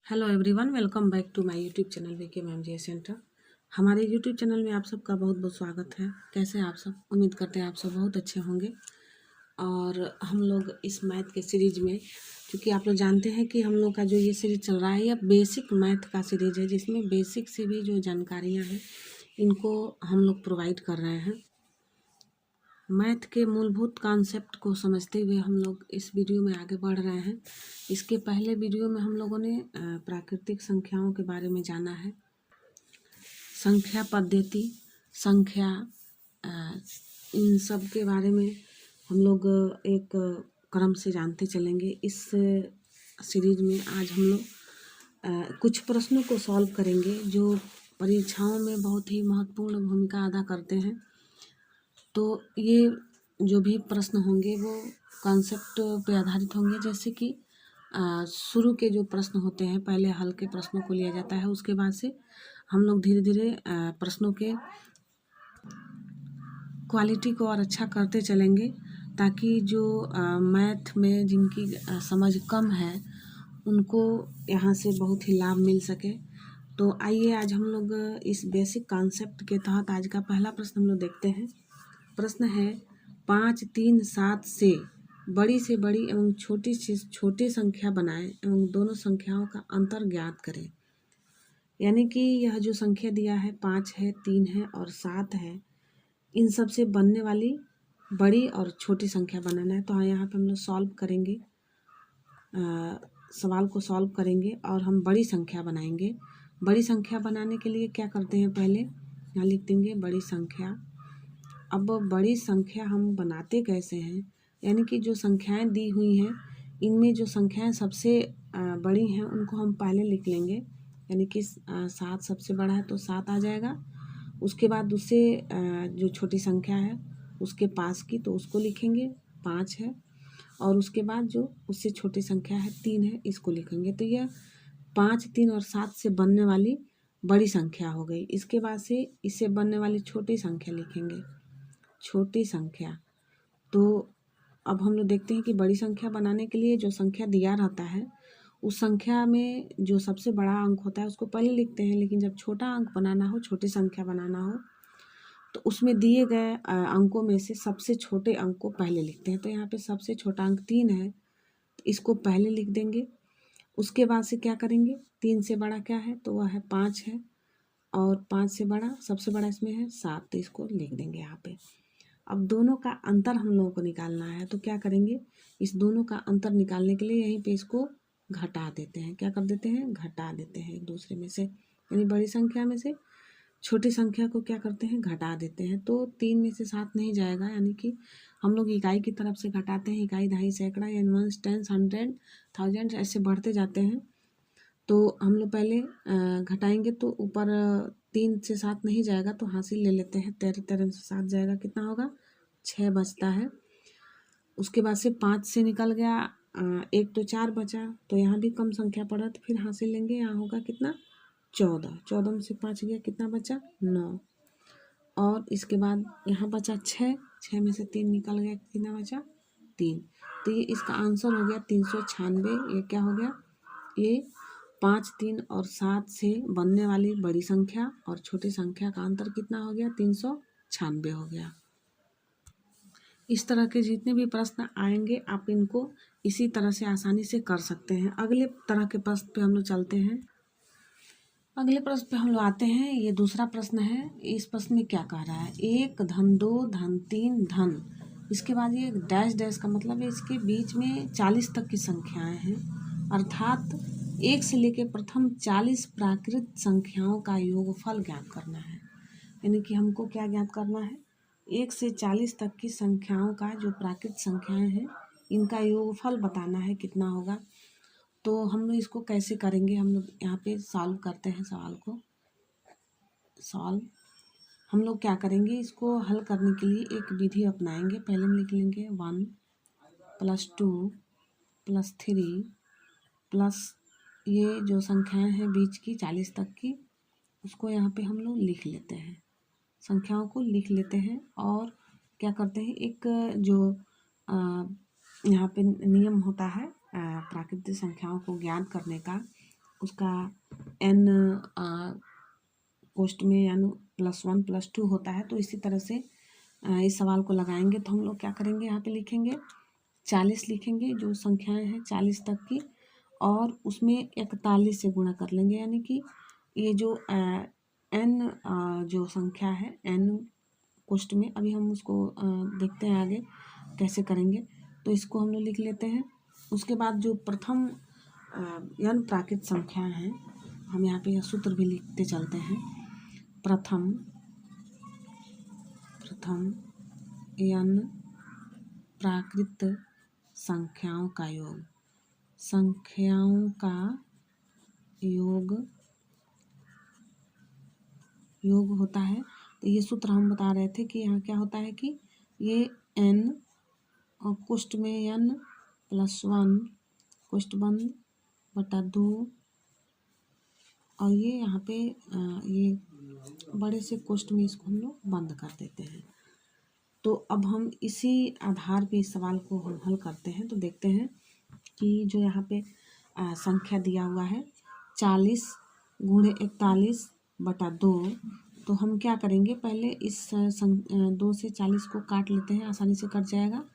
Hello everyone, welcome back to my YouTube channel VK ma'am G centre. हमारे YouTube channel में आप सबका बहुत बहुत स्वागत है। कैसे हैं आप सब? उम्मीद करते हैं आप सब बहुत अच्छे होंगे। और हम लोग इस मैथ के सीरीज में, क्योंकि आप लोग जानते हैं कि हम लोग का जो ये सीरीज चल रहा है, यह बेसिक मैथ का सीरीज है, जिसमें बेसिक से भी जो जानकारियाँ हैं इनको हम लोग प्रोवाइड कर रहे हैं। मैथ के मूलभूत कॉन्सेप्ट को समझते हुए हम लोग इस वीडियो में आगे बढ़ रहे हैं। इसके पहले वीडियो में हम लोगों ने प्राकृतिक संख्याओं के बारे में जाना है। संख्या पद्धति, संख्या, इन सब के बारे में हम लोग एक क्रम से जानते चलेंगे। इस सीरीज में आज हम लोग कुछ प्रश्नों को सॉल्व करेंगे जो परीक्षाओं में बहुत ही महत्वपूर्ण भूमिका अदा करते हैं। तो ये जो भी प्रश्न होंगे वो कॉन्सेप्ट पे आधारित होंगे। जैसे कि शुरू के जो प्रश्न होते हैं, पहले हल के प्रश्नों को लिया जाता है, उसके बाद से हम लोग धीरे धीरे प्रश्नों के क्वालिटी को और अच्छा करते चलेंगे, ताकि जो मैथ में जिनकी समझ कम है उनको यहाँ से बहुत ही लाभ मिल सके। तो आइए आज हम लोग इस बेसिक कॉन्सेप्ट के तहत आज का पहला प्रश्न हम लोग देखते हैं। प्रश्न है 5, 3, 7 से बड़ी एवं छोटी से छोटी संख्या बनाएं एवं दोनों संख्याओं का अंतर ज्ञात करें। यानी कि यह जो संख्या दिया है 5 है, 3 है और 7 है, इन सब से बनने वाली बड़ी और छोटी संख्या बनाना है। तो हाँ, यहाँ पे हम लोग सॉल्व करेंगे, सवाल को सॉल्व करेंगे और हम बड़ी संख्या बनाएंगे। बड़ी संख्या बनाने के लिए क्या करते हैं, पहले यहाँ लिख देंगे बड़ी संख्या। अब बड़ी संख्या हम बनाते कैसे हैं, यानी कि जो संख्याएं दी हुई हैं इनमें जो संख्याएं सबसे बड़ी हैं उनको हम पहले लिख लेंगे। यानी कि 7 सबसे बड़ा है तो 7 आ जाएगा। उसके बाद उससे जो छोटी संख्या है उसके पास की, तो उसको लिखेंगे 5 है। और उसके बाद जो उससे छोटी संख्या है 3 है, इसको लिखेंगे। तो यह 5, 3 और 7 से बनने वाली बड़ी संख्या हो गई। इसके बाद से इससे बनने वाली छोटी संख्या लिखेंगे, छोटी संख्या। तो अब हम लोग देखते हैं कि बड़ी संख्या बनाने के लिए जो संख्या दिया रहता है उस संख्या में जो सबसे बड़ा अंक होता है उसको पहले लिखते हैं, लेकिन जब छोटा अंक बनाना हो, छोटी संख्या बनाना हो, तो उसमें दिए गए अंकों में से सबसे छोटे अंक को पहले लिखते हैं। तो यहाँ पे सबसे छोटा अंक 3 है, तो इसको पहले लिख देंगे। उसके बाद से क्या करेंगे, 3 से बड़ा क्या है, तो वह है 5 है। और 5 से बड़ा, सबसे बड़ा इसमें है 7, तो इसको लिख देंगे यहाँ पे। अब दोनों का अंतर हम लोगों को निकालना है, तो क्या करेंगे, इस दोनों का अंतर निकालने के लिए यहीं पे इसको घटा देते हैं। क्या कर देते हैं, घटा देते हैं एक दूसरे में से। यानी बड़ी संख्या में से छोटी संख्या को क्या करते हैं, घटा देते हैं। तो 3 में से 7 नहीं जाएगा, यानी कि हम लोग इकाई की तरफ से घटाते हैं। इकाई, दहाई, सैकड़ा, यानी 1, 10, 100, 1000 ऐसे बढ़ते जाते हैं। तो हम लोग पहले घटाएंगे तो ऊपर 3 से 7 नहीं जाएगा, तो हासिल ले लेते हैं। 13, 13 से 7 जाएगा, कितना होगा, 6 बचता है। उसके बाद से 5 से निकल गया, 1 तो 4 बचा, तो यहाँ भी कम संख्या पड़ा, तो फिर हासिल लेंगे। यहाँ होगा कितना, 14। 14 में से 5 गया, कितना बचा, 9। और इसके बाद यहाँ बचा 6, 6 में से 3 निकल गया, कितना बचा, 3। तो ये इसका आंसर हो गया 396। ये क्या हो गया, ये 5, 3 और 7 से बनने वाली बड़ी संख्या और छोटी संख्या का अंतर कितना हो गया, 396 हो गया। इस तरह के जितने भी प्रश्न आएंगे आप इनको इसी तरह से आसानी से कर सकते हैं। अगले तरह के प्रश्न पे हम लोग चलते हैं। अगले प्रश्न पे हम लोग आते हैं। ये दूसरा प्रश्न है। इस प्रश्न में क्या कह रहा है, 1 धन 2 धन 3 धन, इसके बाद ये डैश डैश का मतलब है इसके बीच में 40 तक की संख्याएं हैं, अर्थात 1 से लेकर प्रथम 40 प्राकृत संख्याओं का योगफल ज्ञात करना है। यानी कि हमको क्या ज्ञात करना है, 1 से 40 तक की संख्याओं का जो प्राकृत संख्याएं हैं इनका योगफल बताना है, कितना होगा। तो हम लोग इसको कैसे करेंगे, हम लोग यहाँ पे सॉल्व करते हैं सवाल को। सॉल्व हम लोग क्या करेंगे, इसको हल करने के लिए एक विधि अपनाएंगे। पहले हम लिख लेंगे 1 + 2 + 3 प्लस ये जो संख्याएं हैं बीच की 40 तक की, उसको यहाँ पे हम लोग लिख लेते हैं, संख्याओं को लिख लेते हैं। और क्या करते हैं, एक जो यहाँ पे नियम होता है प्राकृतिक संख्याओं को ज्ञात करने का, उसका n कोष्ट में n +1 +2 होता है। तो इसी तरह से इस सवाल को लगाएंगे तो हम लोग क्या करेंगे, यहाँ पे लिखेंगे 40 लिखेंगे, जो संख्याएं हैं 40 तक की, और उसमें 41 से गुणा कर लेंगे। यानी कि ये जो n जो संख्या है n कोष्ट में, अभी हम उसको देखते हैं आगे कैसे करेंगे। तो इसको हम लोग लिख लेते हैं। उसके बाद जो प्रथम n प्राकृत संख्या है, हम यहाँ पे यह सूत्र भी लिखते चलते हैं। प्रथम n प्राकृत संख्याओं का योग, संख्याओं का योग होता है। तो ये सूत्र हम बता रहे थे कि यहाँ क्या होता है कि ये n और कोष्ट में n +1 कोष्ट बंद बटा 2, और ये यहाँ पे ये बड़े से कोष्ट में इसको हम लोग बंद कर देते हैं। तो अब हम इसी आधार पे इस सवाल को हम हल करते हैं। तो देखते हैं कि जो यहाँ पे संख्या दिया हुआ है 40 × 41 बटा 2, तो हम क्या करेंगे, पहले इस 2 से 40 को काट लेते हैं, आसानी से कट जाएगा।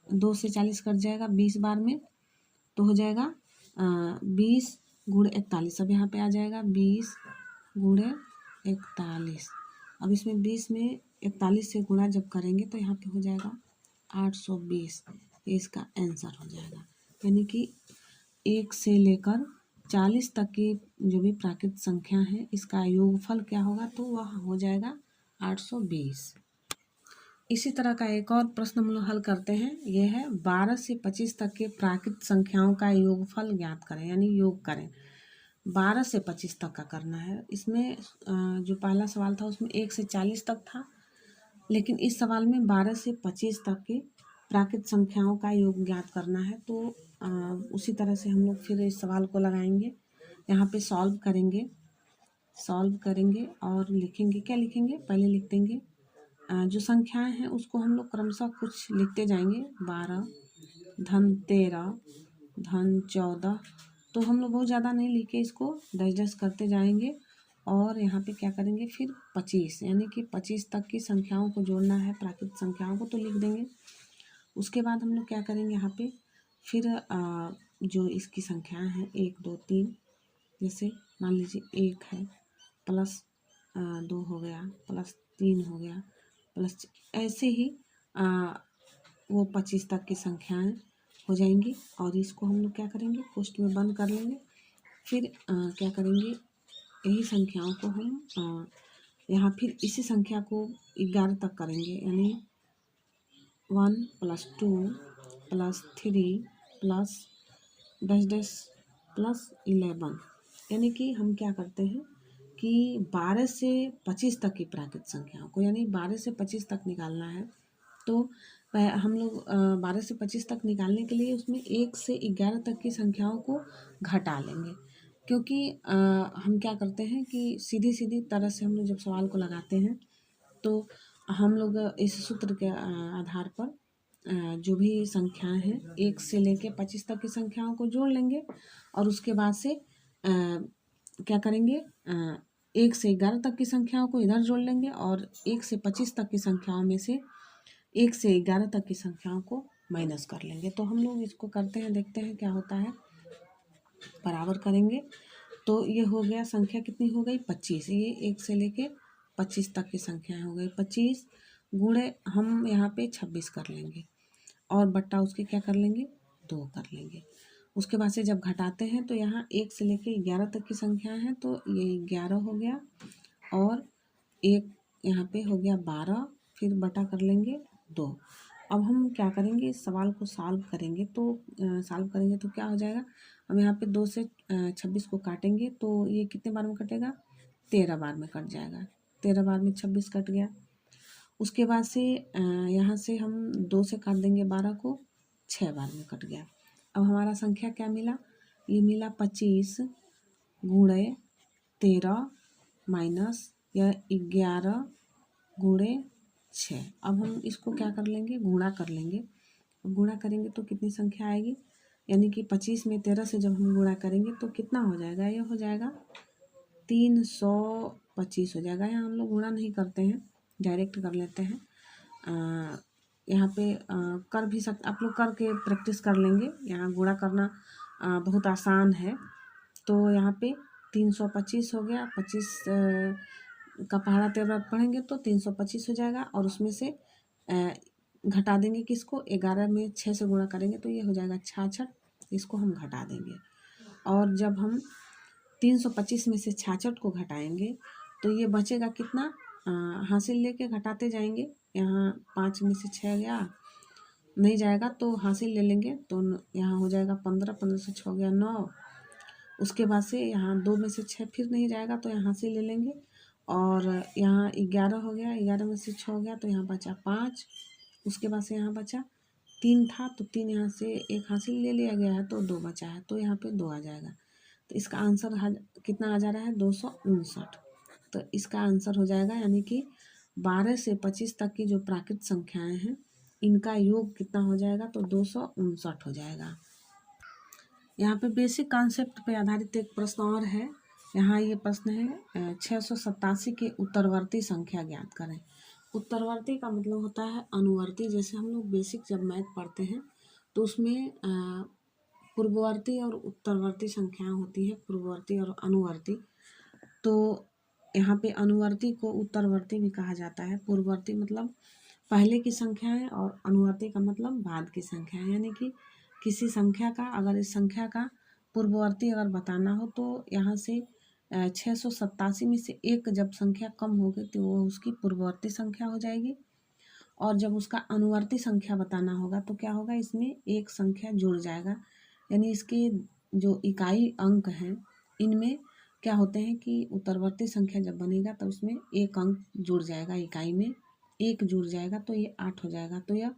2 से 40 कट जाएगा 20 बार में, तो हो जाएगा 20 × 41। अब यहाँ पे आ जाएगा 20 × 41। अब इसमें 20 में 41 से गुणा जब करेंगे तो यहाँ पे हो जाएगा 820। ये इसका आंसर हो जाएगा। यानी कि 1 से लेकर 40 तक की जो भी प्राकृत संख्या है, इसका योगफल क्या होगा, तो वह हो जाएगा 820। इसी तरह का एक और प्रश्न हम लोग हल करते हैं। यह है 12 से 25 तक के प्राकृत संख्याओं का योगफल ज्ञात करें, यानी योग करें। 12 से 25 तक का करना है। इसमें जो पहला सवाल था उसमें 1 से 40 तक था, लेकिन इस सवाल में 12 से 25 तक की प्राकृत संख्याओं का योग ज्ञात करना है। तो उसी तरह से हम लोग फिर इस सवाल को लगाएंगे, यहाँ पे सॉल्व करेंगे और लिखेंगे। क्या लिखेंगे, पहले लिख देंगे जो संख्याएं हैं उसको हम लोग क्रमशः कुछ लिखते जाएंगे। 12 धन 13 धन 14, तो हम लोग बहुत ज़्यादा नहीं लिखे, इसको 10-10 करते जाएंगे। और यहाँ पे क्या करेंगे, फिर 25, यानी कि 25 तक की संख्याओं को जोड़ना है, प्राकृत संख्याओं को, तो लिख देंगे। उसके बाद हम लोग क्या करेंगे, यहाँ पे फिर जो इसकी संख्याएं हैं 1 2 3, जैसे मान लीजिए 1 है, +2 हो गया, +3 हो गया, प्लस, ऐसे ही वो 25 तक की संख्याएं हो जाएंगी। और इसको हम लोग क्या करेंगे, कोष्ठ में बंद कर लेंगे। फिर क्या करेंगे, यही संख्याओं को हम यहाँ फिर इसी संख्या को 11 तक करेंगे, यानी 1 + 2 + 3 + 11, यानी कि हम क्या करते हैं कि 12 से 25 तक की प्राकृत संख्याओं को, यानी 12 से 25 तक निकालना है। तो हम लोग 12 से 25 तक निकालने के लिए उसमें 1 से 11 तक की संख्याओं को घटा लेंगे, क्योंकि हम क्या करते हैं कि सीधी सीधी तरह से हम लोग जब सवाल को लगाते हैं तो हम लोग इस सूत्र के आधार पर जो भी संख्याएं हैं 1 से लेकर 25 तक की संख्याओं को जोड़ लेंगे, और उसके बाद से क्या करेंगे, 1 से 11 तक की संख्याओं को इधर जोड़ लेंगे, और 1 से 25 तक की संख्याओं में से 1 से 11 तक की संख्याओं को माइनस कर लेंगे। तो हम लोग इसको करते हैं, देखते हैं क्या होता है। बराबर करेंगे तो ये हो गया, संख्या कितनी हो गई, 25। ये 1 से लेके 25 तक की संख्याएं हो गई। 25 गुणे हम यहाँ पे 26 कर लेंगे, और बट्टा उसके क्या कर लेंगे, 2 कर लेंगे। उसके बाद से जब घटाते हैं तो यहाँ 1 से लेके 11 तक की संख्याएं हैं, तो ये 11 हो गया, और 1 यहाँ पे हो गया 12, फिर बटा कर लेंगे 2। अब हम क्या करेंगे, इस सवाल को सॉल्व करेंगे। तो क्या हो जाएगा, हम यहाँ पे 2 से 26 को काटेंगे तो ये कितने बार में कटेगा, 13 बार में कट जाएगा। 13 बार में 26 कट गया। उसके बाद से यहाँ से हम 2 से काट देंगे 12 को, 6 बार में कट गया। अब हमारा संख्या क्या मिला, ये मिला 25 गुणे 13 माइनस या 11 गुणे 6। अब हम इसको क्या कर लेंगे, गुणा कर लेंगे। अब गुणा करेंगे तो कितनी संख्या आएगी, यानी कि 25 में 13 से जब हम गुणा करेंगे तो कितना हो जाएगा, ये हो जाएगा 325 हो जाएगा। यहाँ हम लोग गुणा नहीं करते हैं, डायरेक्ट कर लेते हैं। यहाँ पे कर भी सकते, आप लोग करके प्रैक्टिस कर लेंगे। यहाँ गुणा करना बहुत आसान है। तो यहाँ पे 325 हो गया, 25 का पहाड़ा तेवरा पढ़ेंगे तो 325 हो जाएगा, और उसमें से घटा देंगे किसको, 11 में 6 से गुणा करेंगे तो ये हो जाएगा 66, इसको हम घटा देंगे। और जब हम 325 में से 66 को घटाएंगे तो ये बचेगा कितना, हासिल लेके घटाते जाएंगे। यहाँ 5 में से 6 गया, नहीं जाएगा तो हासिल ले लेंगे, तो यहाँ हो जाएगा 15, 15 से 6 गया 9। उसके बाद से यहाँ 2 में से 6 फिर नहीं जाएगा तो यहाँ हासिल ले लेंगे, और यहाँ 11 हो गया, 11 में से 6 हो गया तो यहाँ बचा 5। उसके बाद से यहाँ बचा 3 था तो 3 यहाँ से एक हासिल ले लिया गया है तो 2 बचा है, तो यहाँ पे 2 आ जाएगा। तो इसका आंसर कितना आ जा रहा है, 259। तो इसका आंसर हो जाएगा, यानी कि 12 से 25 तक की जो प्राकृत संख्याएं हैं इनका योग कितना हो जाएगा, तो 259 हो जाएगा। यहाँ पे बेसिक कॉन्सेप्ट पे आधारित एक प्रश्न और है। यहाँ ये प्रश्न है 687 के उत्तरवर्ती संख्या ज्ञात करें। उत्तरवर्ती का मतलब होता है अनुवर्ती। जैसे हम लोग बेसिक जब मैथ पढ़ते हैं तो उसमें पूर्ववर्ती और उत्तरवर्ती संख्याएं होती है, पूर्ववर्ती और अनुवर्ती। तो यहाँ पे अनुवर्ती को उत्तरवर्ती भी कहा जाता है। पूर्ववर्ती मतलब पहले की संख्या है, और अनुवर्ती का मतलब बाद की संख्या है। यानी कि किसी संख्या का, अगर इस संख्या का पूर्ववर्ती अगर बताना हो तो यहाँ से 687 में से एक जब संख्या कम होगी तो वो उसकी पूर्ववर्ती संख्या हो जाएगी। और जब उसका अनुवर्ती संख्या बताना होगा तो क्या होगा, इसमें एक संख्या जुड़ जाएगा। यानी इसके जो इकाई अंक हैं इनमें क्या होते हैं कि उत्तरवर्ती संख्या जब बनेगा तो उसमें एक अंक जुड़ जाएगा, इकाई में एक जुड़ जाएगा तो ये 8 हो जाएगा। तो यह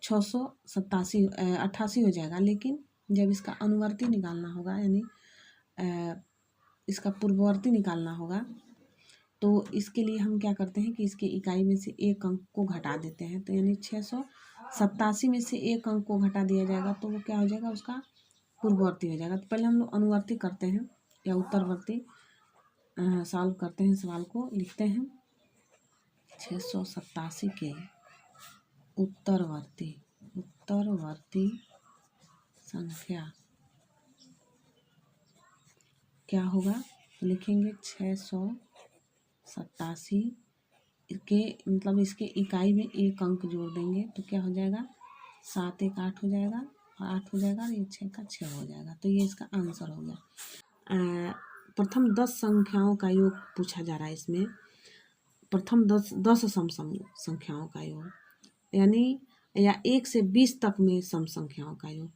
688 हो जाएगा। लेकिन जब इसका अनुवर्ती निकालना होगा, यानी इसका पूर्ववर्ती निकालना होगा, तो इसके लिए हम क्या करते हैं कि इसके इकाई में से एक अंक को घटा देते हैं। तो यानी 687 में से एक अंक को घटा दिया जाएगा तो वो क्या हो जाएगा, उसका पूर्ववर्ती हो जाएगा। तो पहले हम लोग अनुवर्ती करते हैं या उत्तरवर्ती सॉल्व करते हैं। सवाल को लिखते हैं 687 के उत्तरवर्ती संख्या क्या होगा, लिखेंगे 687 के मतलब इसके इकाई में एक अंक जोड़ देंगे तो क्या हो जाएगा, 7 1 8 हो जाएगा, 8 हो जाएगा, और ये 6 का 6 हो जाएगा। तो ये इसका आंसर हो गया। प्रथम 10 संख्याओं का योग पूछा जा रहा है इसमें। प्रथम 10 सम संख्याओं का योग, यानी या 1 से 20 तक में सम संख्याओं का योग।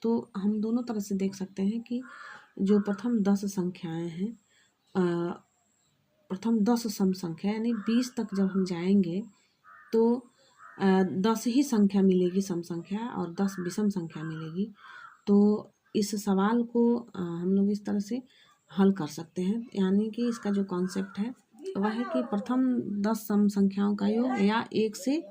तो हम दोनों तरह से देख सकते हैं कि जो प्रथम 10 संख्याएं हैं, प्रथम 10 सम संख्या यानी 20 तक जब हम जाएंगे तो 10 ही संख्या मिलेगी सम संख्या, और 10 विषम संख्या मिलेगी। तो इस सवाल को हम लोग इस तरह से हल कर सकते हैं। यानी कि इसका जो कॉन्सेप्ट है वह है कि प्रथम 10 सम संख्याओं का योग या 1 से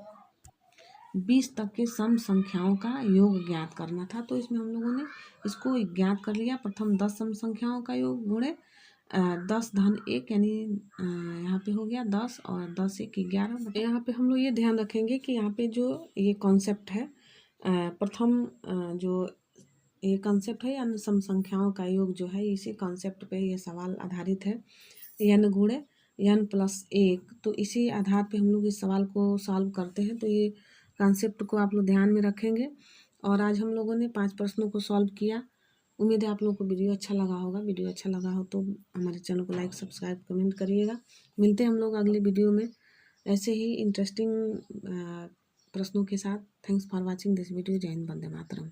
20 तक के सम संख्याओं का योग ज्ञात करना था। तो इसमें हम लोगों ने इसको ज्ञात कर लिया। प्रथम 10 सम संख्याओं का योग गुणे 10 धन 1, यानी यहाँ पे हो गया 10 और 10 1 11। यहाँ पे हम लोग ये ध्यान रखेंगे कि यहाँ पे जो ये कॉन्सेप्ट है प्रथम जो ये कॉन्सेप्ट है यानी सम संख्याओं का योग जो है, इसी कॉन्सेप्ट पे ये सवाल आधारित है। n गुणे n प्लस 1, तो इसी आधार पे हम लोग इस सवाल को सॉल्व करते हैं। तो ये कॉन्सेप्ट को आप लोग ध्यान में रखेंगे। और आज हम लोगों ने 5 प्रश्नों को सॉल्व किया। उम्मीद है आप लोगों को वीडियो अच्छा लगा होगा। वीडियो अच्छा लगा हो तो हमारे चैनल को लाइक सब्सक्राइब कमेंट करिएगा। मिलते हैं हम लोग अगले वीडियो में ऐसे ही इंटरेस्टिंग प्रश्नों के साथ। Thanks for watching this video. जय हिंद, वंदे मातरम।